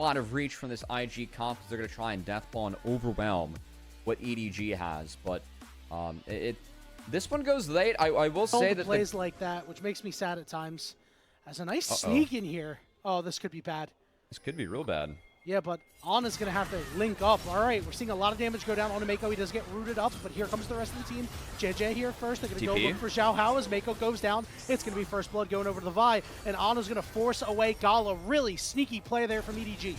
A lot of reach from this IG comp because they're going to try and deathball and overwhelm what EDG has. But this one goes late. I will say that plays like that, which makes me sad at times. Has a nice sneak in here. Oh, this could be bad. This could be real bad. Yeah, but Ana's going to have to link up. All right, we're seeing a lot of damage go down on Mako. He does get rooted up, but here comes the rest of the team. JJ here first. They're going to go look for Xiao Hao as Mako goes down. It's going to be first blood going over to the Vi, and Ana's going to force away Gala. Really sneaky play there from EDG.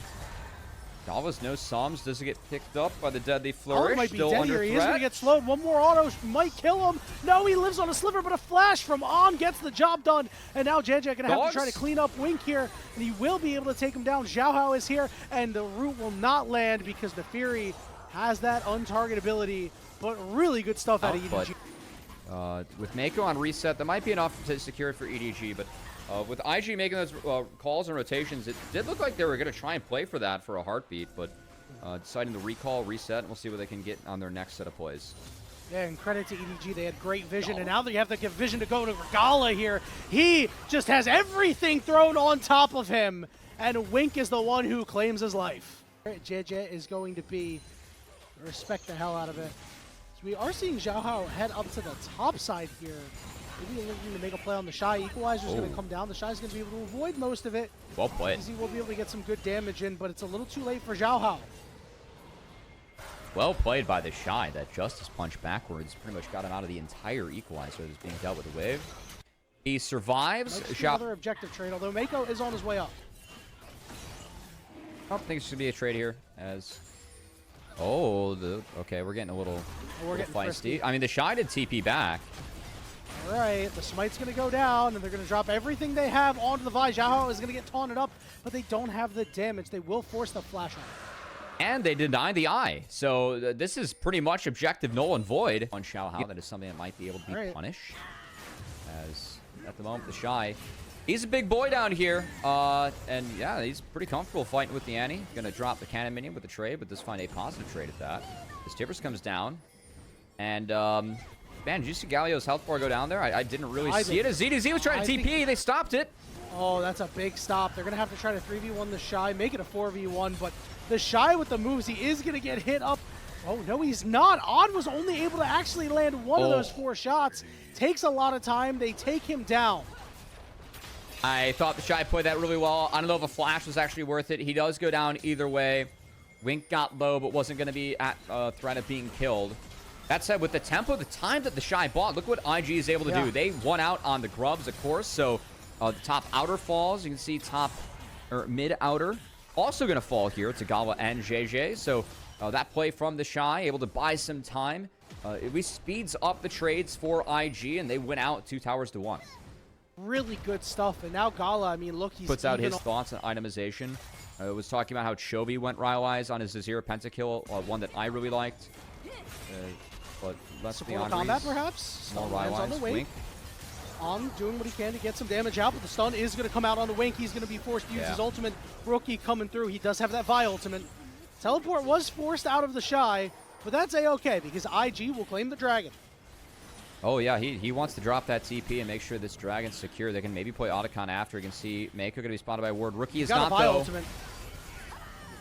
Gala's no Psalms doesn't get picked up by the deadly flourish. Might be Still dead under here. threat. He is going to get slowed. One more auto might kill him. No, he lives on a sliver, but a flash from On gets the job done. And now JJ going to have to try to clean up Wink here, and he will be able to take him down. Xiao Hao is here, and the root will not land because the Fury has that untarget ability, but really good stuff out of EDG. With Mako on reset, that might be enough to secure it for EDG, but with IG making those calls and rotations, it did look like they were going to try and play for that for a heartbeat, but deciding to recall, reset, and we'll see what they can get on their next set of plays. Yeah, and credit to EDG. They had great vision, and now they have to give vision to go to Regala here. He just has everything thrown on top of him, and Wink is the one who claims his life. JJ is going to be, respect the hell out of it. So we are seeing Xiao Hao head up to the top side here. Maybe looking to make a play on the Shy. Equalizer's going to come down. The Shy's going to be able to avoid most of it. Well played. He will be able to get some good damage in, but it's a little too late for Xiao Hao. Well played by the Shy. That Justice Punch backwards pretty much got him out of the entire Equalizer that's being dealt with the wave. He survives. Another objective trade, although Mako is on his way up. I don't think it's going to be a trade here, as... Okay, we're getting a little, feisty. Frisky. I mean, the Shy did TP back. All right, the Smite's going to go down, and they're going to drop everything they have onto the Vi. Xiao Hao is going to get taunted up, but they don't have the damage. They will force the flash on. And they deny the eye. So this is pretty much objective null and void on Xiao Hao. That is something that might be able to be punished. As at the moment, the Shy, he's a big boy down here. And yeah, he's pretty comfortable fighting with the Annie. Going to drop the cannon minion with the trade, but does find a positive trade at that. As Tibbers comes down. And, man, did you see Galio's health bar go down there? I didn't really see it. As ZDZ was trying to TP, they stopped it. Oh, that's a big stop. They're going to have to try to 3v1 the Shy, make it a 4v1, but the Shy with the moves, he is going to get hit up. Oh, no, he's not. On was only able to actually land one of those 4 shots. Takes a lot of time. They take him down. I thought the Shy played that really well. I don't know if a flash was actually worth it. He does go down either way. Wink got low, but wasn't going to be at threat of being killed. That said, with the tempo, the time that the Shy bought, look what IG is able to do. They won out on the grubs, of course, so the top outer falls. You can see top or mid outer also going to fall here to Gawa and JJ. So that play from the Shy, able to buy some time. At least speeds up the trades for IG, and they win out 2 towers to 1. Really good stuff. And now Gala, I mean, look, he's puts out his thoughts on itemization. Was talking about how Chovy went Ryle-wise on his Azir pentakill, one that I really liked. But let's be honest. Combat, perhaps? Small Ryle-wise. On the Wink. On doing what he can to get some damage out, but the stun is going to come out on the Wink. He's going to be forced to use his ultimate. Rookie coming through. He does have that Vi ultimate. Teleport was forced out of the Shy, but that's A-okay because IG will claim the Dragon. Oh, yeah, he wants to drop that TP and make sure this Dragon's secure. They can maybe play Otacon after. You can see Mako going to be spotted by Ward. Rookie is not, though. Ultimate.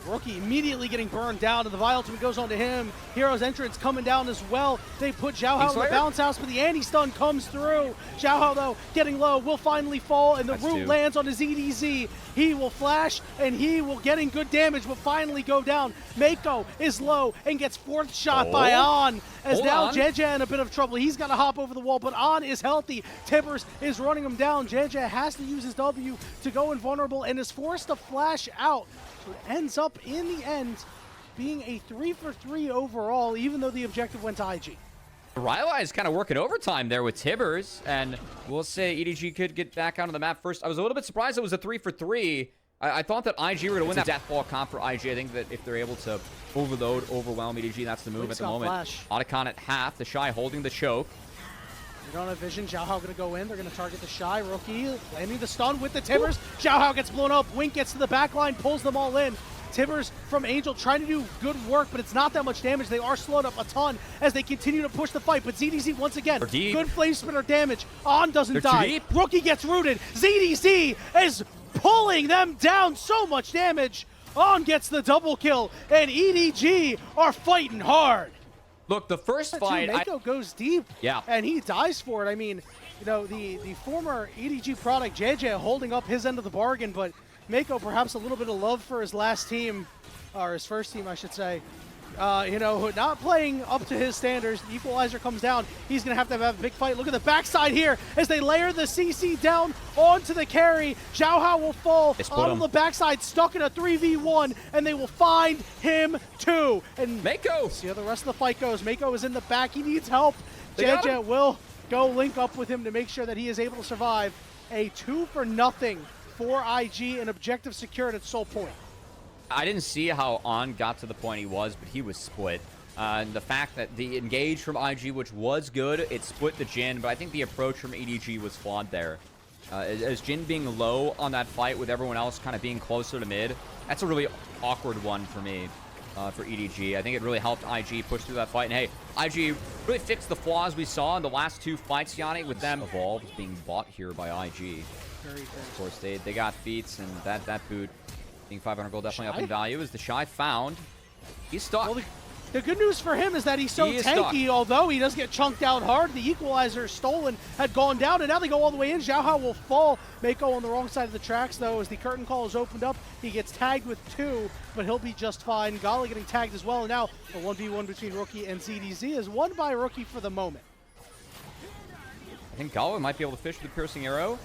Rookie immediately getting burned down, and the Vi ultimate goes on to him. Hero's entrance coming down as well. They put Xiao Hao in the bounce house, but the anti-stun comes through. Xiao Hao, though, getting low, will finally fall, and the root lands on his EDZ. He will flash, and he will getting good damage, but finally go down. Mako is low and gets 4th shot by On, as now JJ in a bit of trouble. He's got to hop over the wall, but On is healthy. Tibbers is running him down. JJ has to use his W to go invulnerable and is forced to flash out. So it ends up, in the end, being a 3-for-3 overall, even though the objective went to IG. Ryle is kind of working overtime there with Tibbers, and we'll say EDG could get back onto the map first. I was a little bit surprised it was a 3-for-3. I thought that IG were going to win that deathball comp for IG. I think that if they're able to overload, overwhelm EDG, that's the move at the moment. Otacon at half, the Shy holding the choke. They don't have vision. Xiao Hao going to go in. They're going to target the Shy. Rookie landing the stun with the Tibbers. Xiao Hao gets blown up. Wink gets to the back line, pulls them all in. Tibbers from Angel trying to do good work, but it's not that much damage. They are slowed up a ton as they continue to push the fight. But ZDZ, once again, good flame spinner damage. On doesn't die. Rookie gets rooted. ZDZ is pulling them down. So much damage. On gets the double kill, and EDG are fighting hard. Look, the first fight, Mako goes deep, yeah, and he dies for it. I mean, you know, the former EDG product, JJ, holding up his end of the bargain, but Mako perhaps a little bit of love for his last team, or his first team, I should say. You know, not playing up to his standards. The equalizer comes down. He's going to have a big fight. Look at the backside here as they layer the CC down onto the carry. Xiaohao will fall on the backside, stuck in a 3v1, and they will find him too. And Mako! See how the rest of the fight goes. Mako is in the back. He needs help. JJ will go link up with him to make sure that he is able to survive. A 2-0 for IG, and objective secured at Soul Point. I didn't see how On got to the point he was, but he was split. And the fact that the engage from IG, which was good, it split the Jhin, but I think the approach from EDG was flawed there. As Jhin being low on that fight with everyone else kind of being closer to mid, that's a really awkward one for me, for EDG. I think it really helped IG push through that fight. And hey, IG really fixed the flaws we saw in the last 2 fights, Yanni, with them. Evolve being bought here by IG. Of course, they got feats, and that boot being 500 gold definitely up in value. Is the Shy found? He's stuck. Well, the good news for him is that he's so tanky, although he does get chunked out hard. The equalizer stolen had gone down, and now they go all the way in. Xiaohao will fall. Mako on the wrong side of the tracks, though, as the curtain call is opened up. He gets tagged with 2, but he'll be just fine. Gala getting tagged as well, and now the 1v1 between Rookie and ZDZ is won by Rookie for the moment. I think Gala might be able to fish with the piercing arrow.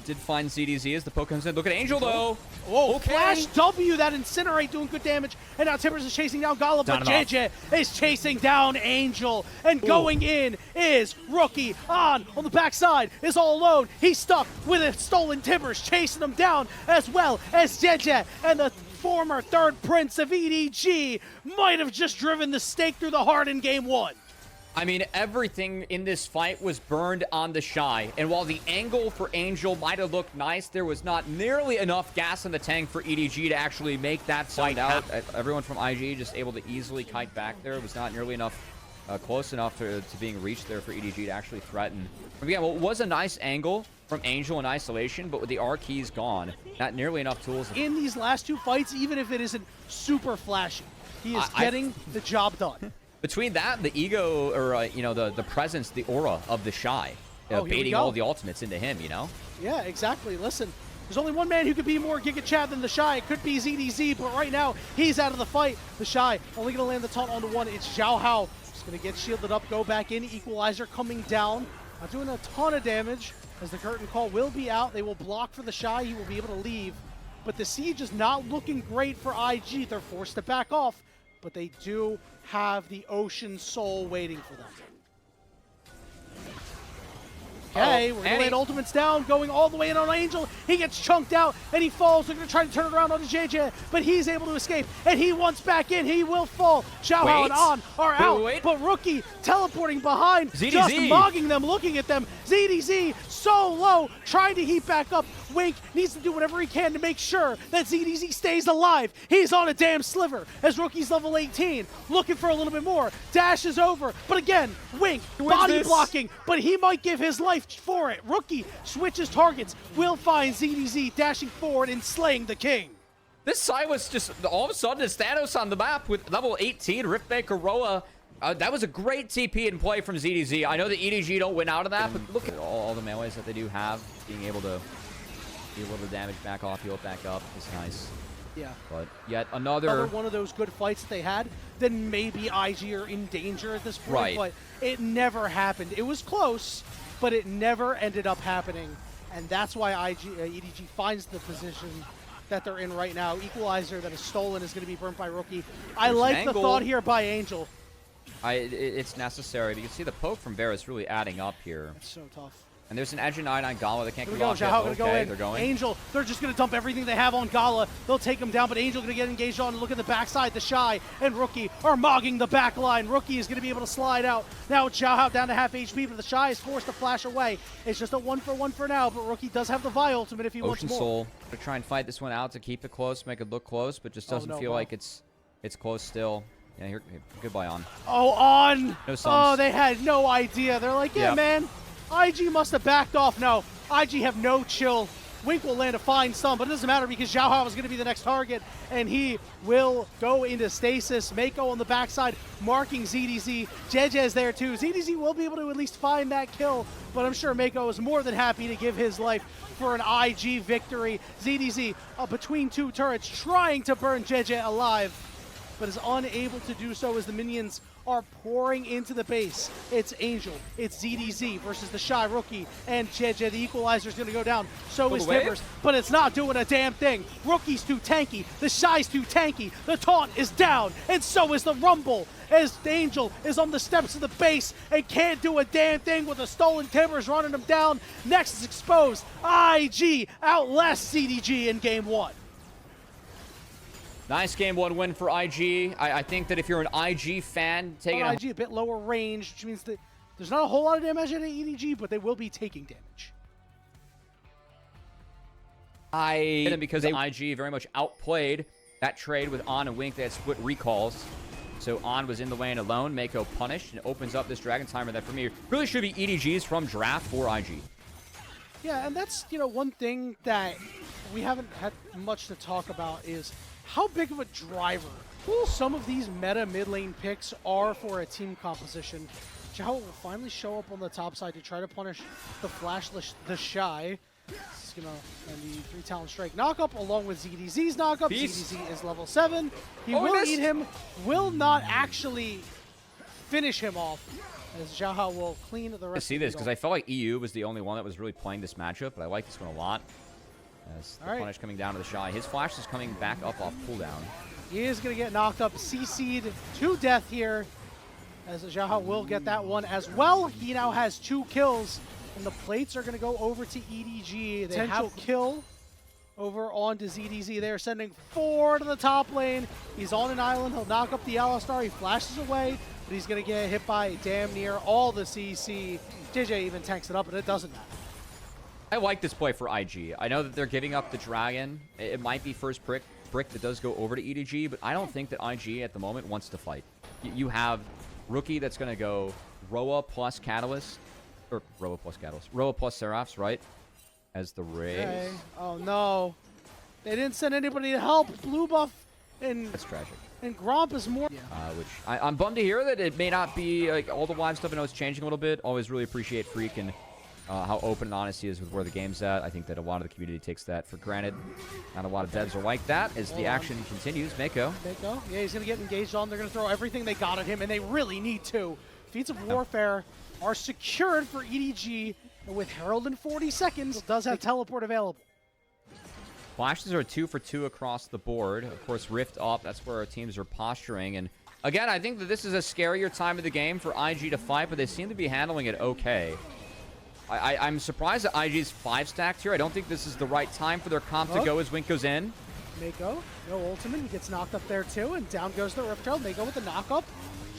Did find ZDZ as the poke comes in. Look at Angel, though. Whoa, okay. Flash W, that Incinerate doing good damage. And now Timbers is chasing down Gala, but JJ is chasing down Angel. And going in is Rookie. On the backside is all alone. He's stuck with a stolen Timbers, chasing him down, as well as JJ. And the former 3rd Prince of EDG might have just driven the stake through the heart in game 1. I mean, everything in this fight was burned on the Shy. And while the angle for Angel might have looked nice, there was not nearly enough gas in the tank for EDG to actually make that fight out. Everyone from IG just able to easily kite back there. It was not nearly enough, close enough to being reached there for EDG to actually threaten. But again, well, it was a nice angle from Angel in isolation, but with the R keys gone, not nearly enough tools. In these last 2 fights, even if it isn't super flashy, he is getting the job done. Between that and the ego, or, you know, the presence, the aura of the Shy, baiting all the ultimates into him, you know? Yeah, exactly. Listen, there's only one man who could be more Giga Chad than the Shy. It could be ZDZ, but right now, he's out of the fight. The Shy only going to land the taunt onto 1. It's Xiaohao. Just going to get shielded up, go back in. Equalizer coming down. Not doing a ton of damage, as the curtain call will be out. They will block for the Shy. He will be able to leave. But the siege is not looking great for IG. They're forced to back off, but they do have the Ocean Soul waiting for them. Okay, we're going to land ultimates down, going all the way in on Angel. He gets chunked out, and he falls. They're going to try to turn it around onto JJ, but he's able to escape, and he wants back in. He will fall. Xiaohao and On are out, but Rookie teleporting behind, ZDZ. Just mogging them, looking at them. ZDZ so low, trying to heat back up. Wink needs to do whatever he can to make sure that ZDZ stays alive. He's on a damn sliver as Rookie's level 18, looking for a little bit more. Dash is over, but again, Wink body blocking, but he might give his life for it. Rookie switches targets, will find ZDZ dashing forward and slaying the king. This side was just, all of a sudden, it's Thanos on the map with level 18, Riftmaker Roa. That was a great TP and play from ZDZ. I know the EDG don't win out of that, but look at all the melees that they do have. Being able to be a little bit of damage back off, heal it back up is nice. Yeah. But yet another one of those good fights that they had, then maybe IG are in danger at this point. Right. But it never happened. It was close, but it never ended up happening. And that's why EDG finds the position that they're in right now. Equalizer that is stolen is going to be burnt by Rookie. I like the thought here by Angel. It's necessary. But you can see the poke from Vera is really adding up here. It's so tough. And there's an Edge of 9 on Gala. They can't go. Xiaohao gonna go in. They're going. Angel, they're just going to dump everything they have on Gala. They'll take him down, but Angel going to get engaged on. Look at the backside. The Shy and Rookie are mogging the back line. Rookie is going to be able to slide out. Now it's Xiaohao down to half HP, but the Shy is forced to flash away. It's just a 1-for-1 for now, but Rookie does have the Vi ultimate if he wants more. Ocean Soul to try and fight this one out to keep it close, make it look close, but just doesn't feel like it's close still. Yeah, here, goodbye, On. Oh, On! No sums. Oh, they had no idea. They're like, yeah, man, IG must have backed off. No, IG have no chill Wink will land a fine stun, but it doesn't matter because Xiao Hao is going to be the next target, and he will go into stasis. Mako on the backside, marking ZDZ. JJ is there too. ZDZ will be able to at least find that kill, but I'm sure Mako is more than happy to give his life for an IG victory. ZDZ between two turrets trying to burn JJ alive, but is unable to do so as the minions are pouring into the base. It's Angel, it's ZDZ versus the Shy Rookie, and JJ. The equalizer is going to go down. So is Timbers, but it's not doing a damn thing. Rookie's too tanky, the Shy's too tanky, the taunt is down, and so is the Rumble, as Angel is on the steps of the base and can't do a damn thing with the stolen Timbers running him down. Next is exposed. IG outlasts CDG in game 1. Nice game 1 win for IG. I think that if you're an IG fan, taking IG a bit lower range, which means that there's not a whole lot of damage at EDG, but they will be taking damage. Because IG very much outplayed that trade with On and Wink. They had split recalls. So On was in the lane alone. Mako punished and opens up this Dragon Timer that for me really should be EDGs from draft for IG. Yeah, and that's, one thing that we haven't had much to talk about is how big of a driver some of these meta mid lane picks are for a team composition. Xiao will finally show up on the top side to try to punish the Flashless, the Shy. He's gonna end the 3 Talon Strike knockup along with ZDZ's knockup. ZDZ is level 7. He will eat him, will not actually finish him off, as Xiao Hao will clean the rest. I see this because I felt like EU was the only one that was really playing this matchup, but I like this one a lot. As the punish coming down to the Shy. His flash is coming back up off cooldown. He is going to get knocked up, CC'd to death here, as Xiao Hao will get that one as well. He now has 2 kills, and the plates are going to go over to EDG. They have kill over onto ZDZ. They're sending 4 to the top lane. He's on an island. He'll knock up the Alistar. He flashes away, but he's going to get hit by damn near all the CC. JJ even tanks it up, but it doesn't matter. I like this play for IG. I know that they're giving up the Dragon. It might be first brick that does go over to EDG, but I don't think that IG at the moment wants to fight. You have Rookie that's going to go Roa plus Catalyst, or Roa plus Catalyst, Roa plus Seraphs, right? As the raise. Okay. Oh no. They didn't send anybody to help. Blue buff and that's tragic. And Gromp is more. Which I'm bummed to hear that it may not be like all the live stuff. I know it's changing a little bit. Always really appreciate Freak and how open and honest he is with where the game's at. I think that a lot of the community takes that for granted. Not a lot of devs are like that as the action continues. Mako. Yeah, he's going to get engaged on. They're going to throw everything they got at him, and they really need to. Feats of Warfare are secured for EDG, and with Herald in 40 seconds, does have teleport available. Flashes are 2 for 2 across the board. Of course, Rift up. That's where our teams are posturing. And again, I think that this is a scarier time of the game for IG to fight, but they seem to be handling it okay. I'm surprised that IG's 5-stacked here. I don't think this is the right time for their comp to go as Wink goes in. Mako, no ultimate. He gets knocked up there too, and down goes the Rift Herald. Mako with the knockup.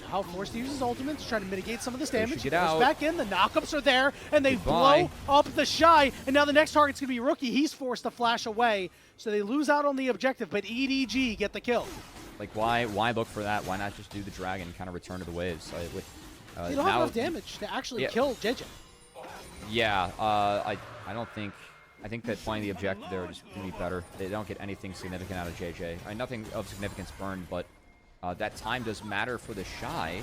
How forced to use his ultimate to try to mitigate some of this damage. He goes back in. The knockups are there, and they blow up the Shy. And now the next target's going to be Rookie. He's forced to flash away, so they lose out on the objective, but EDG get the kill. Like, why look for that? Why not just do the Dragon and kind of return to the waves? They don't have enough damage to actually kill JJ. Yeah, I don't think... I think that playing the objective there would just be better. They don't get anything significant out of JJ. Nothing of significance burned, but that time does matter for the Shy.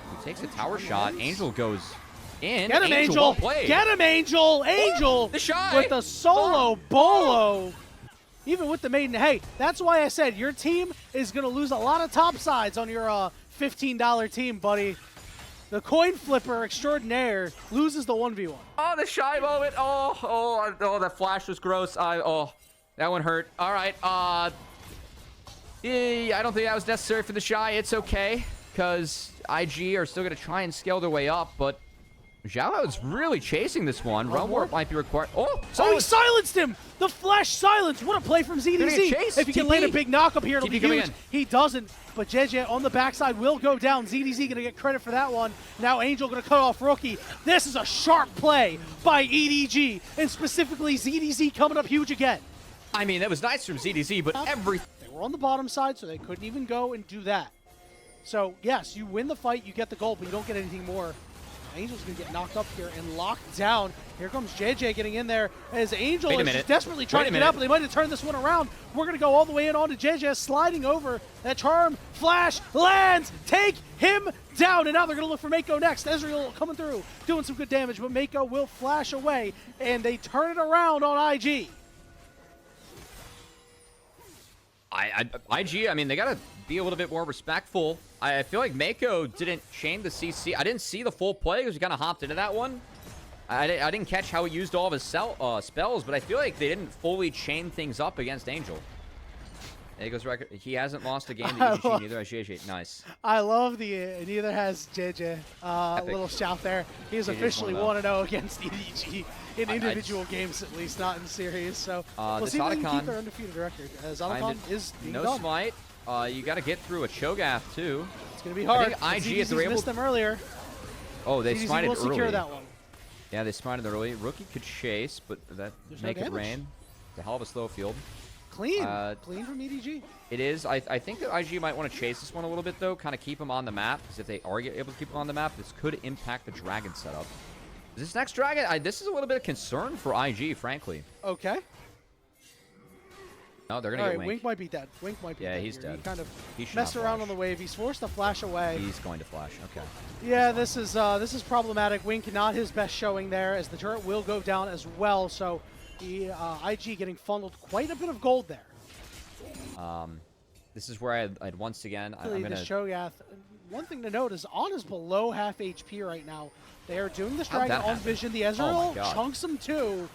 He takes a tower shot. Angel goes in. Get him, Angel! Get him, Angel! Angel! The Shy! With the solo bolo! Even with the maiden. Hey, that's why I said your team is going to lose a lot of top sides on your $15 team, buddy. The coin flipper extraordinaire loses the 1v1. Oh, the Shy moment. Oh, that flash was gross. That one hurt. All right. I don't think that was necessary for the Shy. It's okay, because IG are still going to try and scale their way up, but Xiao is really chasing this one. Realm Warp might be required. He silenced him! The flash silence! What a play from ZDZ! If he can land a big knockup here, it'll be huge. He doesn't, but JJ on the backside will go down. ZDZ gonna get credit for that one. Now Angel gonna cut off Rookie. This is a sharp play by EDG, and specifically ZDZ coming up huge again. I mean, that was nice from ZDZ, but They were on the bottom side, so they couldn't even go and do that. So, yes, you win the fight, you get the gold, but you don't get anything more. Angel's going to get knocked up here and locked down. Here comes JJ getting in there as Angel is just desperately trying to get up, but they might have turned this one around. We're going to go all the way in onto JJ, sliding over. That charm, flash, lands, take him down, and now they're going to look for Mako next. Ezreal coming through, doing some good damage, but Mako will flash away, and they turn it around on IG. IG, I mean, they got to be a little bit more respectful. I feel like Mako didn't chain the CC. I didn't see the full play because we kind of hopped into that one. I didn't catch how he used all of his spells, but I feel like they didn't fully chain things up against Angel. There goes record. He hasn't lost a game to EDG, neither has JJ. Nice. I love the neither has JJ. Little shout there. He's officially 1-0 against EDG in individual games, at least, not in series. So we'll see if they can keep their undefeated record. Zalakon is being done. Smite. You got to get through a Cho'Gath too. It's going to be hard. I think IG, if they're able missed them earlier. Oh, they smited will secure early. that one. Yeah, they smited early. Rookie could chase, but that make it rain. It's a hell of a slow field. Clean. Clean from EDG. It is. I think that IG might want to chase this one a little bit, though. Kind of keep him on the map. Because if they are able to keep him on the map, this could impact the dragon setup. This next dragon, this is a little bit of concern for IG, frankly. Okay. No, they're going to get Wink. Wink might be dead. Wink might be dead. Yeah, he's here. dead. He kind of messed around on the wave. He's forced to flash away. He's going to flash. Okay. Yeah, this is problematic. Wink not his best showing there, as the turret will go down as well. So the IG getting funneled quite a bit of gold there. This is where I'd once again. I'm going to Cho'Gath. One thing to note is On is below half HP right now. They are doing this dragon on Vision. The Ezreal chunks him too.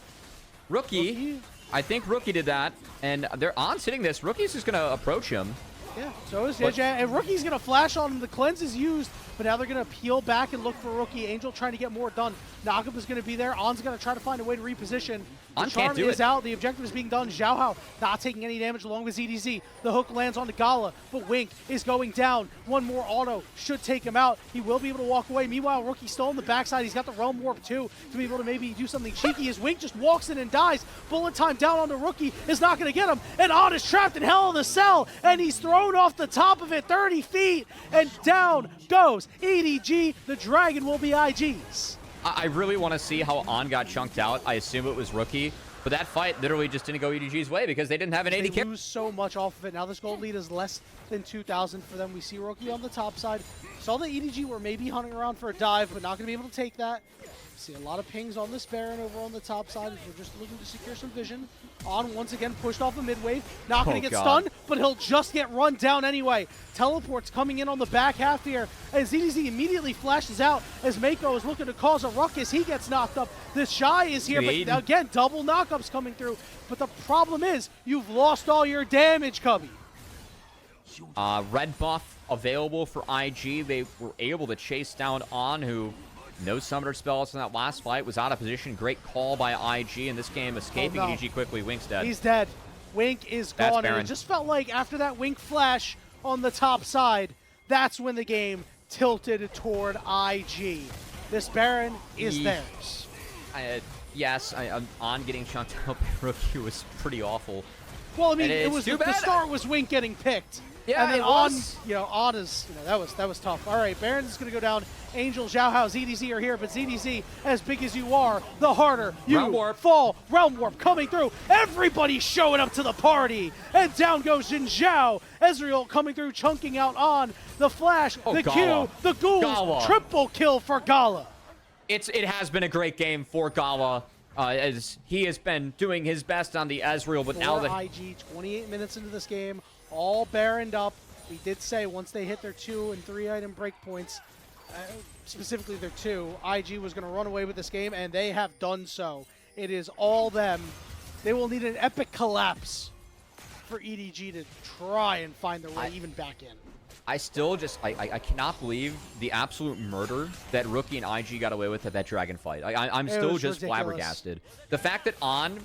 Rookie. I think Rookie did that, and they're on sitting this. Rookie's just going to approach him. Yeah, so is JJ, and Rookie's going to flash on him. The cleanse is used, but now they're going to peel back and look for Rookie. Angel trying to get more done. Knockup is going to be there. On's going to try to find a way to reposition. The charm is out. The objective is being done. Xiao Hao not taking any damage along with ZDZ. The hook lands on the Gala, but Wink is going down. One more auto should take him out. He will be able to walk away. Meanwhile, Rookie still on the backside. He's got the Realm Warp too to be able to maybe do something cheeky as Wink just walks in and dies. Bullet time down on the Rookie is not going to get him. And On is trapped in Hell in the Cell, and he's thrown off the top of it 30 feet, and down goes EDG. The dragon will be IG's. I really want to see how On got chunked out. I assume it was Rookie. But that fight literally just didn't go EDG's way because they didn't have an AD carry. They lose so much off of it. Now this gold lead is less than 2,000 for them. We see Rookie on the top side. Saw that EDG were maybe hunting around for a dive, but not going to be able to take that. See a lot of pings on this Baron over on the top side. We're just looking to secure some vision. On once again pushed off a mid-wave. Not going to get stunned, but he'll just get run down anyway. Teleports coming in on the back half here as ZDZ immediately flashes out as Mako is looking to cause a ruckus. He gets knocked up. This Shy is here, but again, double knockups coming through. But the problem is you've lost all your damage, Cubby. Red buff available for IG. They were able to chase down On, who no summoner spells in that last fight, was out of position. Great call by IG in this game, escaping EDG quickly. Wink's dead. He's dead. Wink is gone, and it just felt like after that Wink flash on the top side, that's when the game tilted toward IG. This Baron is theirs. Yes, On getting chunked out by Rookie was pretty awful. Well, I mean, it was the start was Wink getting picked. Yeah, and then On is, that was tough. All right, Baron is going to go down. Angel, Xiao Hao, ZDZ are here, but ZDZ, as big as you are, the harder you fall. Realm Warp coming through. Everybody showing up to the party. And down goes Jin Zhao. Ezreal coming through, chunking out On. The flash, the Q, the ghouls. Triple kill for Gala. It has been a great game for Gala. As he has been doing his best on the Ezreal, but now that IG, 28 minutes into this game, all Baroned up. We did say once they hit their 2 and 3 item breakpoints, specifically their 2, IG was going to run away with this game, and they have done so. It is all them. They will need an epic collapse for EDG to try and find their way even back in. I still just, I cannot believe the absolute murder that Rookie and IG got away with at that dragon fight. I'm still just flabbergasted. The fact that On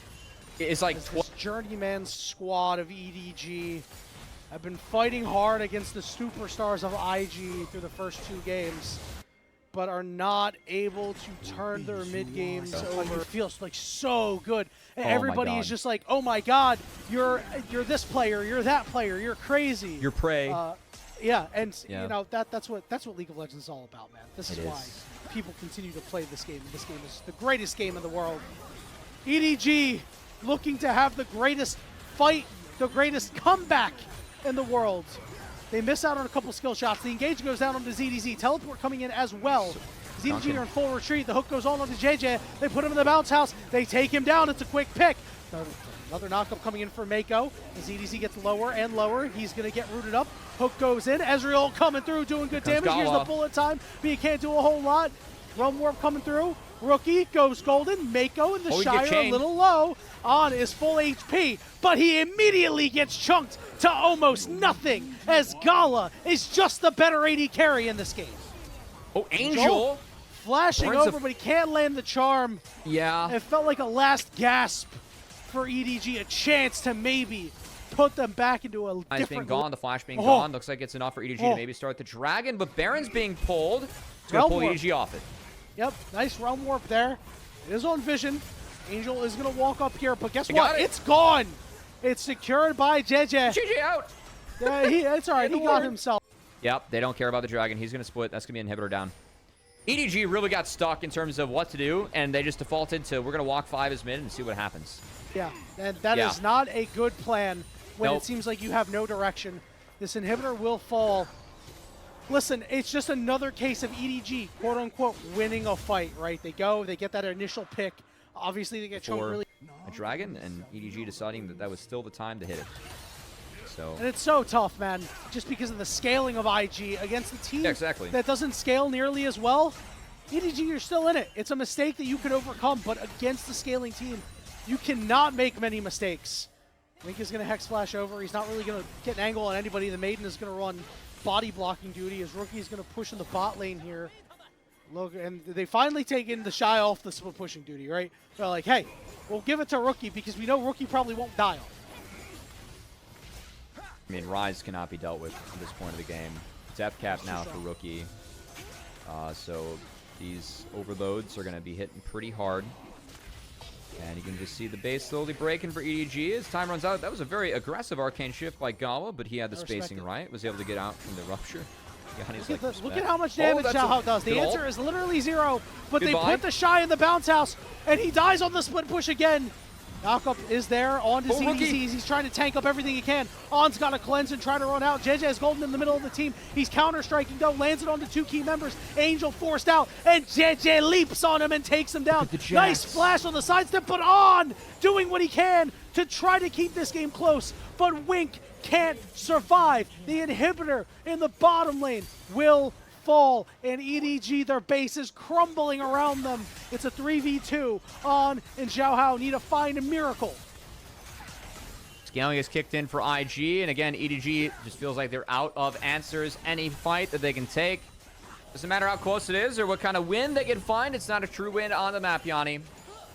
is like... This journeyman squad of EDG have been fighting hard against the superstars of IG through the first 2 games, but are not able to turn their mid games over. It feels like so good. And everybody is just like, oh my god, you're this player, you're that player, you're crazy. You're prey. Yeah, and Yeah. you know that's what League of Legends is all about, man. This is It why is. people continue to play this game. This game is the greatest game in the world. EDG looking to have the greatest fight, the greatest comeback in the world. They miss out on a couple skill shots. The engage goes down onto ZDZ. Teleport coming in as well. ZDG are in full retreat. The hook goes on onto JJ. They put him in the bounce house. They take him down. It's a quick pick. Another knockup coming in for Mako. As ZDZ gets lower and lower, he's going to get rooted up. Hook goes in. Ezreal coming through, doing good damage. Here's the bullet time, but he can't do a whole lot. Realm Warp coming through. Rookie goes golden. Mako and the Shire a little low. On is full HP, but he immediately gets chunked to almost nothing as Gala is just the better AD carry in this game. Oh, Angel! Flashing over, but he can't land the charm. Yeah. It felt like a last gasp for EDG, a chance to maybe put them back into a different... being gone, the flash being gone. Looks like it's enough for EDG to maybe start the Dragon, but Baron's being pulled. It's going to pull EDG off it. Yep, nice Realm Warp there. It is on Vision. Angel is going to walk up here, but guess what? It's gone. It's secured by JJ. JJ out. It's all right. He got himself. Yep, they don't care about the Dragon. He's going to split. That's going to be an inhibitor down. EDG really got stuck in terms of what to do, and they just defaulted to, we're going to walk 5 as mid and see what happens. Yeah, and that is not a good plan when it seems like you have no direction. This inhibitor will fall. Listen, it's just another case of EDG, quote-unquote, winning a fight, right? They go, they get that initial pick. Obviously, they get chunked really... a Dragon, and EDG deciding that that was still the time to hit it. So. And it's so tough, man, just because of the scaling of IG against the team that doesn't scale nearly as well. EDG, you're still in it. It's a mistake that you could overcome, but against the scaling team, you cannot make many mistakes. Link is going to Hex Flash over. He's not really going to get an angle on anybody. The Maiden is going to run body blocking duty. His Rookie is going to push in the bot lane here. Look, and they finally taken the Shy off the split pushing duty, right? They're like, hey, we'll give it to Rookie because we know Rookie probably won't die on. I mean, Rise cannot be dealt with at this point of the game. Depth cap now for Rookie. So these overloads are going to be hitting pretty hard. And you can just see the base slowly breaking for EDG as time runs out. That was a very aggressive arcane shift by Gala, but he had the spacing right. Was able to get out from the rupture. Look at how much damage Xiao does. The answer is literally 0, but they put the Shy in the bounce house, and he dies on the split push again. Knockup is there on to ZDZ. He's trying to tank up everything he can. On's got to cleanse and try to run out. JJ is golden in the middle of the team. He's counter-striking though, lands it onto 2 key members. Angel forced out, and JJ leaps on him and takes him down. Nice flash on the sidestep, but On doing what he can to try to keep this game close. But Wink can't survive. The inhibitor in the bottom lane will fall, and EDG, their base is crumbling around them. It's a 3v2. On and Xiao Hao need to find a miracle. Scaling is kicked in for IG, and again, EDG just feels like they're out of answers. Any fight that they can take. Doesn't matter how close it is or what kind of win they can find. It's not a true win on the map, Yanni.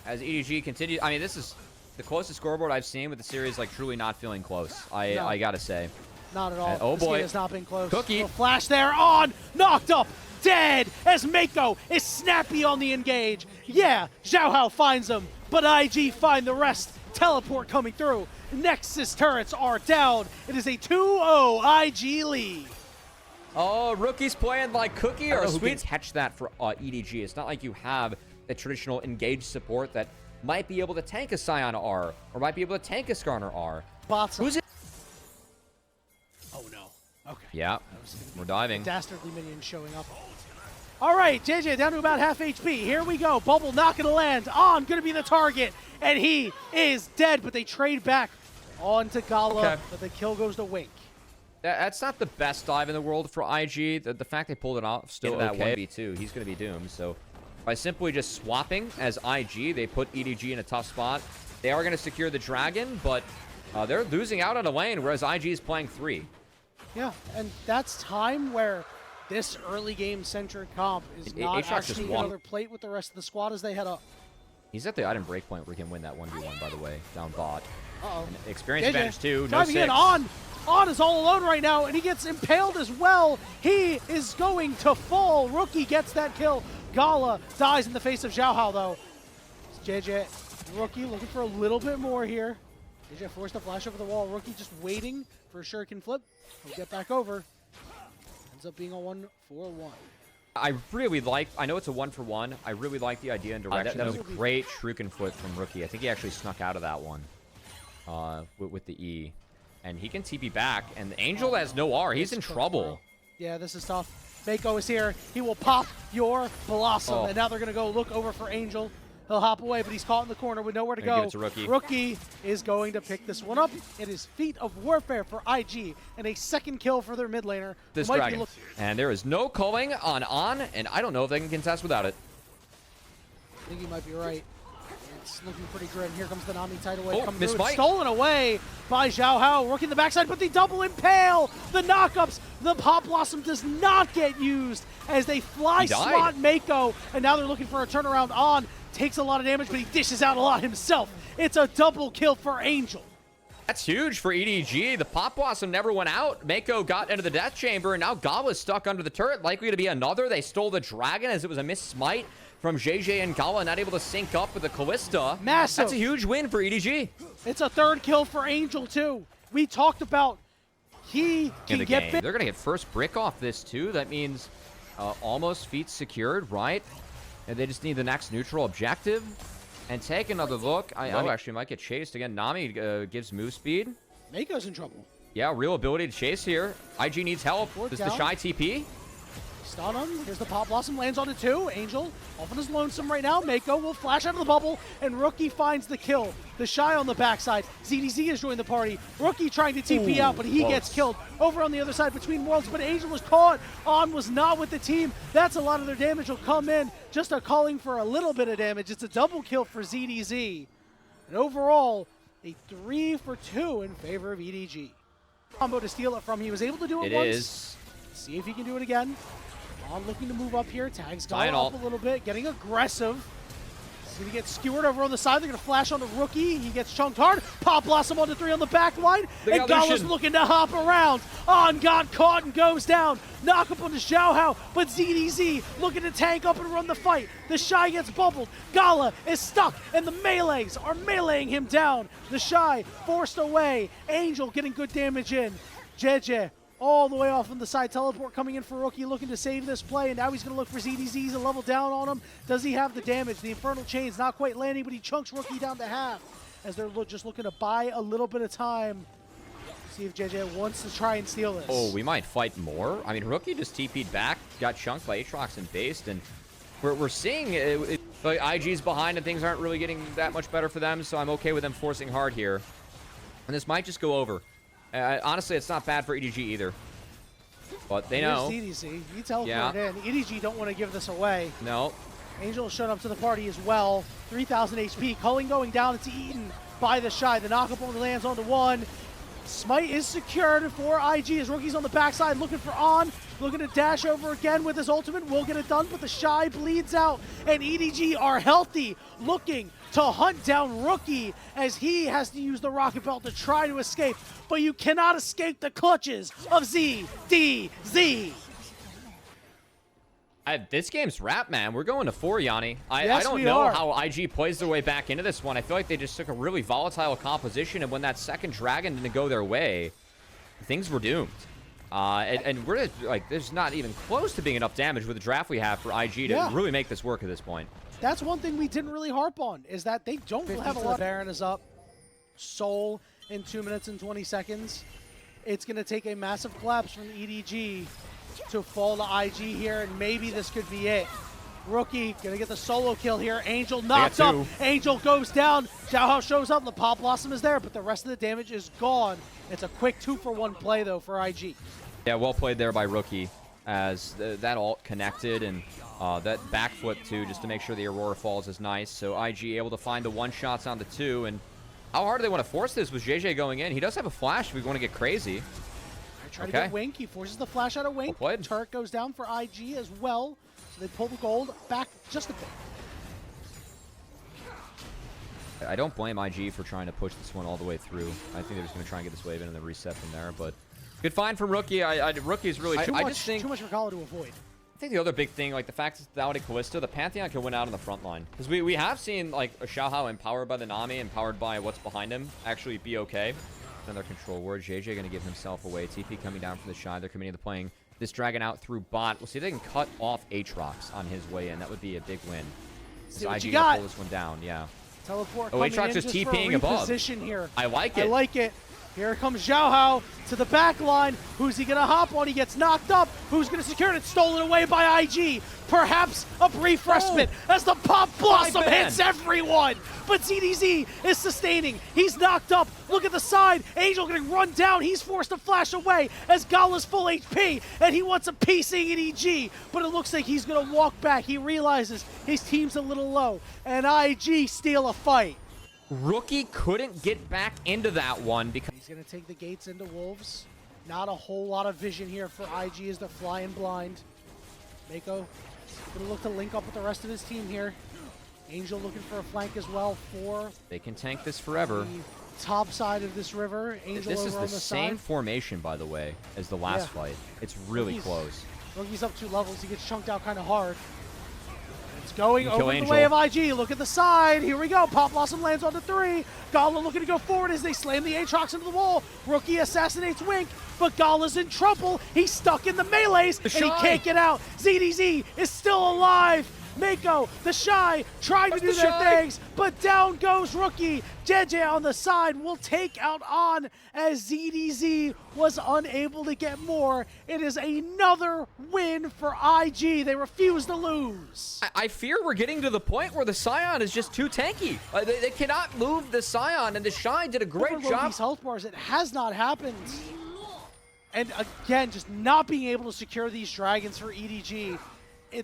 As EDG continues, I mean, this is the closest scoreboard I've seen with the series, like, truly not feeling close. I gotta say. Not at all. And, oh boy, this game has not been close. Cookie. A flash there. On, knocked up, dead, as Mako is snappy on the engage. Yeah, Xiao Hao finds him, but IG find the rest. Teleport coming through. Nexus turrets are down. It is a 2-0 IG lead. Oh, Rookie's playing like Cookie or Sweets. Catch that for EDG. It's not like you have a traditional engage support that might be able to tank a Scion R or might be able to tank a Skarner R. Who's it? Oh no. Okay. Yeah, we're diving. Dastardly minion showing up. All right, JJ down to about half HP. Here we go. Bubble not going to land. On going to be the target, and he is dead. But they trade back on to Gala, but the kill goes to Wink. That's not the best dive in the world for IG. The fact they pulled it off still that 1v2. He's going to be doomed. So by simply just swapping as IG, they put EDG in a tough spot. They are going to secure the Dragon, but they're losing out on a lane, whereas IG is playing 3. Yeah, and that's time where this early game centric comp is not actually another plate with the rest of the squad as they head up. He's at the item break point where he can win that 1v1, by the way, down bot. Uh-oh. Experience advantage too, no 6. In On is all alone right now, and he gets impaled as well. He is going to fall. Rookie gets that kill. Gala dies in the face of Xiao Hao, though. It's JJ, Rookie looking for a little bit more here. JJ forced a flash over the wall. Rookie just waiting for a shuriken flip. He'll get back over. Ends up being a 1-for-1. I really like, I know it's a 1-for-1. I really like the idea and direction. That was a great Shuriken foot from Rookie. I think he actually snuck out of that one with the E. And he can TP back. And Angel has no R. He's in trouble. Yeah, this is tough. Mako is here. He will pop your Blossom. And now they're going to go look over for Angel. He'll hop away, but he's caught in the corner with nowhere to go. It's a Rookie. Rookie is going to pick this one up. It is Feat of Warfare for IG, and a second kill for their mid laner. This dragon. And there is no culling on, and I don't know if they can contest without it. I think you might be right. It's looking pretty grim. Here comes the Nami tidal wave. Oh, miss Mike. Stolen away by Xiao Hao. Rookie in the backside, but the double impale. The knockups. The Pop Blossom does not get used as they fly slot Mako. And now they're looking for a turnaround on. Takes a lot of damage, but he dishes out a lot himself. It's a double kill for Angel. That's huge for EDG. The Pop Blossom never went out. Mako got into the Death Chamber, and now Gala's stuck under the turret. Likely to be another. They stole the Dragon as it was a missed smite from JJ and Gala, not able to sync up with the Callista. Massive. That's a huge win for EDG. It's a third kill for Angel, too. We talked about he can get big. They're going to get first brick off this, too. That means almost feet secured, right? And they just need the next neutral objective. And take another look. Oh, actually might get chased again. Nami gives move speed. Mako's in trouble. Yeah, real ability to chase here. IG needs help. Does the Shy TP? Stun him. Here's the Pop Blossom. Lands on it too. Angel off on his lonesome right now. Mako will flash out of the bubble, and Rookie finds the kill. The Shy on the backside. ZDZ has joined the party. Rookie trying to TP out, but he gets killed. Over on the other side between worlds, but Angel was caught. On was not with the team. That's a lot of their damage will come in. Just a calling for a little bit of damage. It's a double kill for ZDZ. And overall, a 3-for-2 in favor of EDG. Combo to steal it from. He was able to do it once. It is. See if he can do it again. On looking to move up here. Tags Gala up a little bit. Getting aggressive. He's going to get skewered over on the side. They're going to flash on the Rookie. He gets chunked hard. Pop Blossom onto 3 on the back line. And Gala's looking to hop around. On got caught and goes down. Knock up on the Xiao Hao. But ZDZ looking to tank up and run the fight. The Shy gets bubbled. Gala is stuck. And the melees are meleeing him down. The Shy forced away. Angel getting good damage in. JJ all the way off on the side. Teleport coming in for Rookie, looking to save this play, and now he's going to look for ZDZ to level down on him. Does he have the damage? The Infernal Chain's not quite landing, but he chunks Rookie down to half as they're just looking to buy a little bit of time. See if JJ wants to try and steal this. Oh, we might fight more. I mean, Rookie just TP'd back, got chunked by Aatrox and based, and we're seeing like IG's behind and things aren't really getting that much better for them, so I'm okay with them forcing hard here. And this might just go over. Honestly, it's not bad for EDG either. But they know. EDG. He teleported in. EDG don't want to give this away. No. Angel showed up to the party as well. 3,000 HP. Culling going down. It's eaten by the Shy. The knockup only lands onto 1. Smite is secured for IG as Rookie's on the backside looking for On. Looking to dash over again with his ultimate. Will get it done, but the Shy bleeds out. And EDG are healthy, looking to hunt down Rookie as he has to use the Rocket Belt to try to escape. But you cannot escape the clutches of ZDZ. This game's wrapped, man. We're going to 4, Yanni. I don't know how IG plays their way back into this one. I feel like they just took a really volatile composition, and when that second dragon didn't go their way, things were doomed. And we're like, there's not even close to being enough damage with the draft we have for IG to really make this work at this point. That's one thing we didn't really harp on, is that they don't have a lot. Baron is up. Soul in 2 minutes and 20 seconds. It's going to take a massive collapse from EDG to fall to IG here, and maybe this could be it. Rookie gonna get the solo kill here. Angel knocked up. Angel goes down. Xiao Hao shows up. The Pop Blossom is there, but the rest of the damage is gone. It's a quick 2-for-1 play though for IG. Yeah, well played there by Rookie, as that ult connected, and that back flip too, just to make sure the Aurora falls is nice. So IG able to find the 1-shots on the 2, and how hard do they want to force this with JJ going in? He does have a flash if we want to get crazy. Try to get Wink. He forces the flash out of Wink. Turret goes down for IG as well. So they pull the gold back just a bit. I don't blame IG for trying to push this one all the way through. I think they're just going to try and get this wave in and then reset from there. But good find from Rookie. Rookie's really too much for Kala to avoid. I think the other big thing, like the fact that without a Callista, the Pantheon can win out on the front line. Because we have seen like a Xiao Hao empowered by the Nami, empowered by what's behind him, actually be okay. Another control word. JJ going to give himself away. TP coming down from the Shy. They're committing to playing this dragon out through bot. We'll see if they can cut off Aatrox on his way in. That would be a big win. See what IG you gonna got. pull this one down, yeah. Teleport Oh, coming Aatrox in is just TPing for a above. reposition here. I like it. I like it. Here comes Xiaohao to the back line. Who's he going to hop on? He gets knocked up. Who's going to secure it? It's stolen away by IG. Perhaps a brief respite as the Pop Blossom hits everyone. But ZDZ is sustaining. He's knocked up. Look at the side. Angel getting run down. He's forced to flash away as Gala's full HP, and he wants a piece of EDG. But it looks like he's going to walk back. He realizes his team's a little low, and IG steal a fight. Rookie couldn't get back into that one because He's going to take the gates into Wolves. Not a whole lot of vision here for IG as they're flying blind. Mako going to look to link up with the rest of his team here. Angel looking for a flank as well for they can tank this forever. the top side of this river. Angel This over is on the the same side. formation, by the way, as the last Yeah. fight. It's really Rookie's- close. Rookie's up 2 levels. He gets chunked out kind of hard. It's going You kill over the Angel. way of IG. Look at the side. Here we go. Pop Blossom lands on the 3. Gala looking to go forward as they slam the Aatrox into the wall. Rookie assassinates Wink, but Gala's in trouble. He's stuck in the melees, and he Shy. can't get out. ZDZ is still alive. Mako, the Shy, trying to do That's the their Shy. things, but down goes Rookie. JJ on the side will take out On as ZDZ was unable to get more. It is another win for IG. They refuse to lose. I fear we're getting to the point where the Scion is just too tanky. They cannot move the Scion, and the Shine did a great Over job. Loki's health bars, it has not happened. And again, just not being able to secure these dragons for EDG.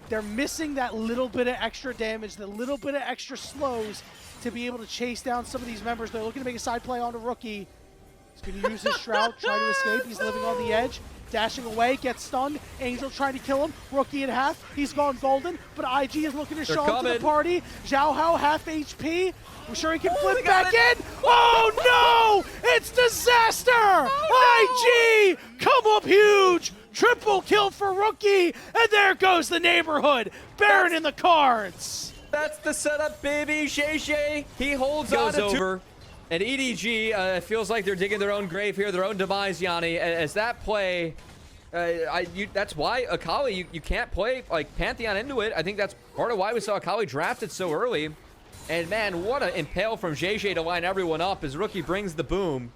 They're missing that little bit of extra damage, the little bit of extra slows to be able to chase down some of these members. They're looking to make a side play on a Rookie. He's going to use his Shroud, try to escape. He's living on the edge, dashing away, gets stunned. Angel trying to kill him. Rookie in half. He's gone golden, but IG is looking to show up to the party. Xiaohao half HP. We're sure he can flip back in. Oh no! It's disaster! IG come up huge. Triple kill for Rookie, and there goes the neighborhood. Baron in the cards. That's the setup, baby. Shay, he holds on to over. And EDG feels like they're digging their own grave here, their own demise, Yanni. As that play, that's why Akali, you can't play like Pantheon into it. I think that's part of why we saw Akali drafted so early. And man, what an impale from JJ to line everyone up as Rookie brings the boom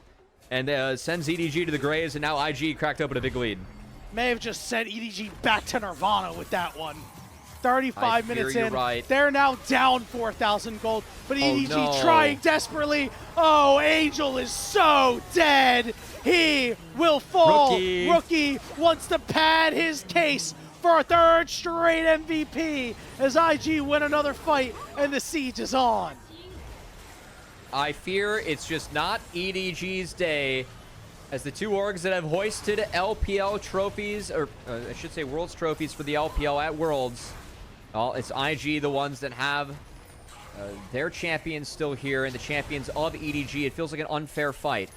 and sends EDG to the graves, and now IG cracked open a big lead. May have just sent EDG back to Nirvana with that one. 35 minutes in, right. They're now down 4,000 gold, but EDG no. trying desperately. Oh, Angel is so dead. He will fall. Rookie wants to pad his case for a 3rd straight MVP as IG win another fight, and the siege is on. I fear it's just not EDG's day, as the 2 orgs that have hoisted LPL trophies, or I should say Worlds trophies for the LPL at Worlds, well, it's IG, the ones that have their champions still here and the champions of EDG. It feels like an unfair fight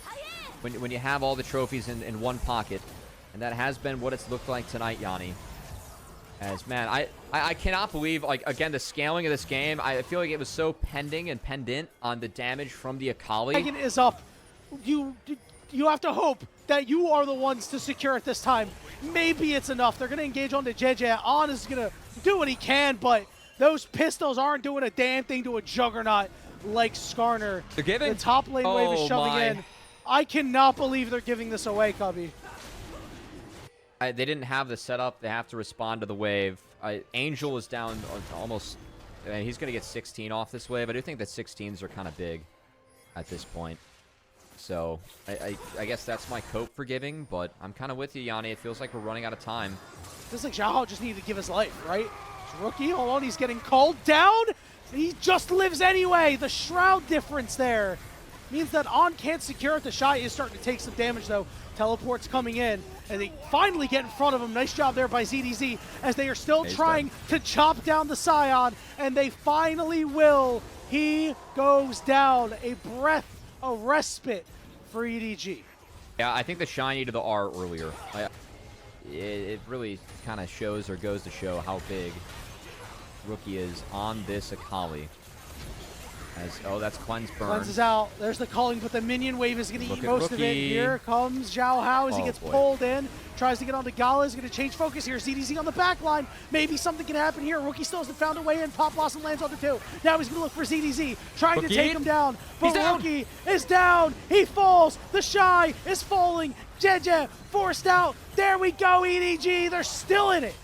when you have all the trophies in one pocket, and that has been what it's looked like tonight, Yanni. As, man, I cannot believe, like, again, the scaling of this game, I feel like it was so pending and pendant on the damage from the Akali. Dragon is up. You have to hope that you are the ones to secure it this time. Maybe it's enough. They're going to engage onto JJ. On is going to do what he can, but those pistols aren't doing a damn thing to a juggernaut like Skarner. They're giving? The top lane wave is shoving my. in. I cannot believe they're giving this away, Cubby. They didn't have the setup. They have to respond to the wave. Angel is down almost. He's going to get 16 off this wave. I do think that 16s are kind of big at this point. So I guess that's my cope for giving, but I'm kind of with you, Yanni. It feels like we're running out of time. Feels like Xiaohao just needed to give his life, right? It's Rookie, hold on, he's getting called down. He just lives anyway. The Shroud difference there means that On can't secure it. The Shy is starting to take some damage, though. Teleport's coming in, and they finally get in front of him. Nice job there by ZDZ, as they are still trying to chop down the Scion, and they finally will. He goes down. A breath, a respite for EDG. Yeah, I think the Shine needed the R earlier. It really kind of shows or goes to show how big Rookie is on this Akali. Oh, that's Cleanse Burn. Cleanse is out. There's the calling, but the minion wave is going to eat most of it. Rookie. Here comes Zhao Hao as he Oh, gets boy. pulled in. Tries to get onto Gala. Is going to change focus here. ZDZ on the back line. Maybe something can happen here. Rookie still hasn't found a way in. Pop Blossom lands onto 2. Now he's going to look for ZDZ. Trying to take him down. But He's down. Rookie is down. He falls. The Shy is falling. Jeje forced out. There we go, EDG. They're still in it.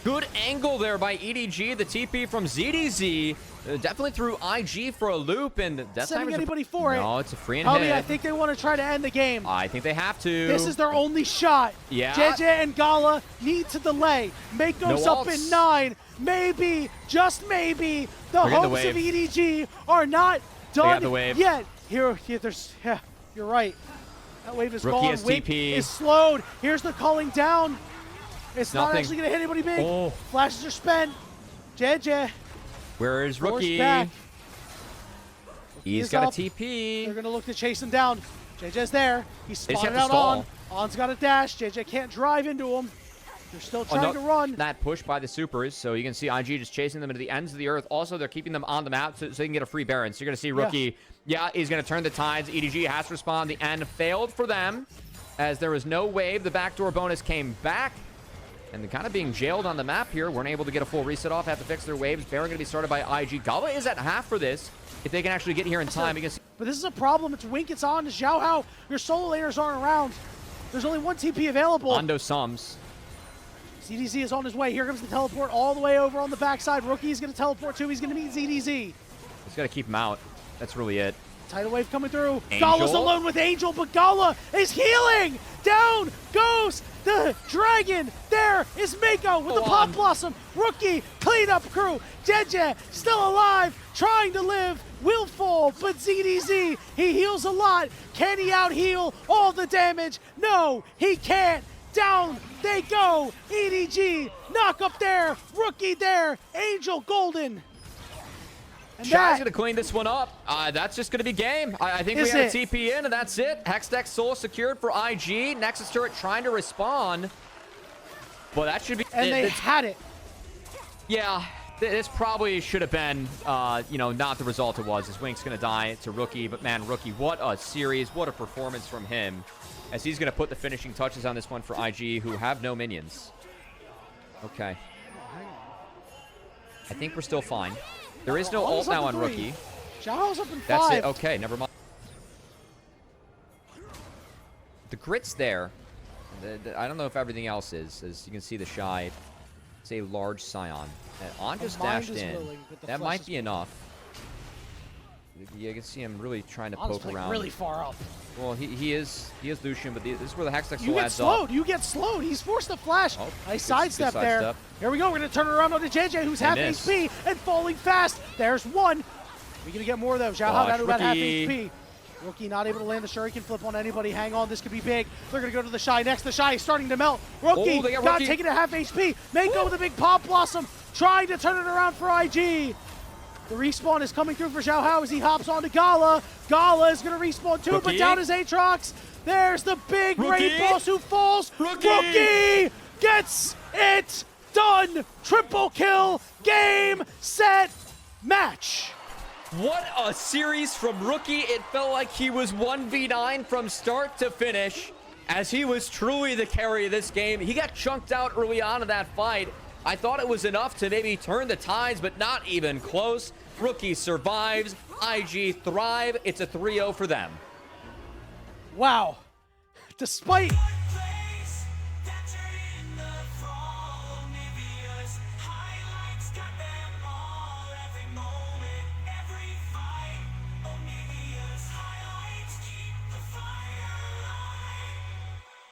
Good angle there by EDG. The TP from ZDZ. Definitely threw IG for a loop, and that Sending time anybody for it. No, it's a free and Helmy, hit. I think they want to try to end the game. I think they have to. This is their only shot. Yeah. JJ and Gala need to delay. Make goes No up ults. in 9. Maybe, just maybe, the Forget the hopes of wave. EDG are not got done the wave. yet. Here, there's, yeah, you're right. That wave is Rookie gone. has Wink TP. is slowed. Here's the calling down. It's not Nothing. actually going to hit anybody big. Oh. Flashes are spent. JJ. Where is Force Rookie? back. He's is got up. a TP. They're going to look to chase him down. JJ's there. He's They just spotted have to out on. stall. On's got a dash. JJ can't drive into him. They're still trying to run. That push by the supers, so you can see IG just chasing them into the ends of the earth. Also, they're keeping them on the map so they can get a free Baron. So you're going to see Rookie. Yeah, he's going to turn the tides. EDG has to respond. The end failed for them as there was no wave. The backdoor bonus came back. And they're kind of being jailed on the map here. Weren't able to get a full reset off. Have to fix their waves. Baron going to be started by IG. Gala is at half for this. If they can actually get here in time. But this is a problem. It's Wink, it's on. It's Zhao Hao. Your solo laners aren't around. There's only one TP available. Ondo sums. ZDZ is on his way. Here comes the teleport all the way over on the backside. Rookie is going to teleport too. He's going to meet ZDZ. Just got to keep him out. That's really it. Tidal wave coming through. Angel. Gala's alone with Angel, but Gala is healing. Down goes the dragon. There is Mako with the Pop Blossom. Rookie, cleanup crew. Jeje still alive, trying to live. Will fall, but ZDZ, he heals a lot. Can he out-heal all the damage? No, he can't. Down they go. EDG, knock up there. Rookie there. Angel golden. And Shy's going to clean this one up. That's just going to be game. I think we Is have it? a TP in, and that's it. Hextech Soul secured for IG. Nexus Turret trying to respawn. Well, that should be... And they had it. Yeah, this probably should have been, not the result it was. As Wink's going to die to Rookie. But, man, Rookie, what a series. What a performance from him. As he's going to put the finishing touches on this one for IG, who have no minions. Okay. I think we're still fine. There is no ult now on Rookie. Zhao's up in 5. That's it. Okay, never mind. The grit's there. I don't know if everything else is. As you can see, the Shy. It's a large Scion. And On just dashed in. That might be enough. You can see him really trying to poke around. Really far up. Well, he is Lucian, but this is where the Hextech You Soul get adds slowed. up. You get slowed. He's forced to flash. Oh, Nice good sidestep there. sidestep. Here we go. We're going to turn it around onto JJ, who's half miss. HP and falling fast. There's one. We're going to get more, though. Zhao Hao down to about half Rookie. HP. Rookie not able to land the Shuriken flip on anybody. Hang on. This could be big. They're going to go to the Shy next. The Shy is starting to melt. Rookie they got got Rookie. taken to half HP. Mako with a big Pop Blossom trying to turn it around for IG. The respawn is coming through for Zhao Hao as he hops onto Gala. Gala is going to respawn too, but Rookie. down is Aatrox. There's the big Rookie. raid boss who falls. Rookie. Gets it done. Triple kill. Game, set, match. What a series from Rookie. It felt like he was 1v9 from start to finish, as he was truly the carry of this game. He got chunked out early on in that fight. I thought it was enough to maybe turn the tides, but not even close. Rookie survives. IG thrive. It's a 3-0 for them. Wow. Despite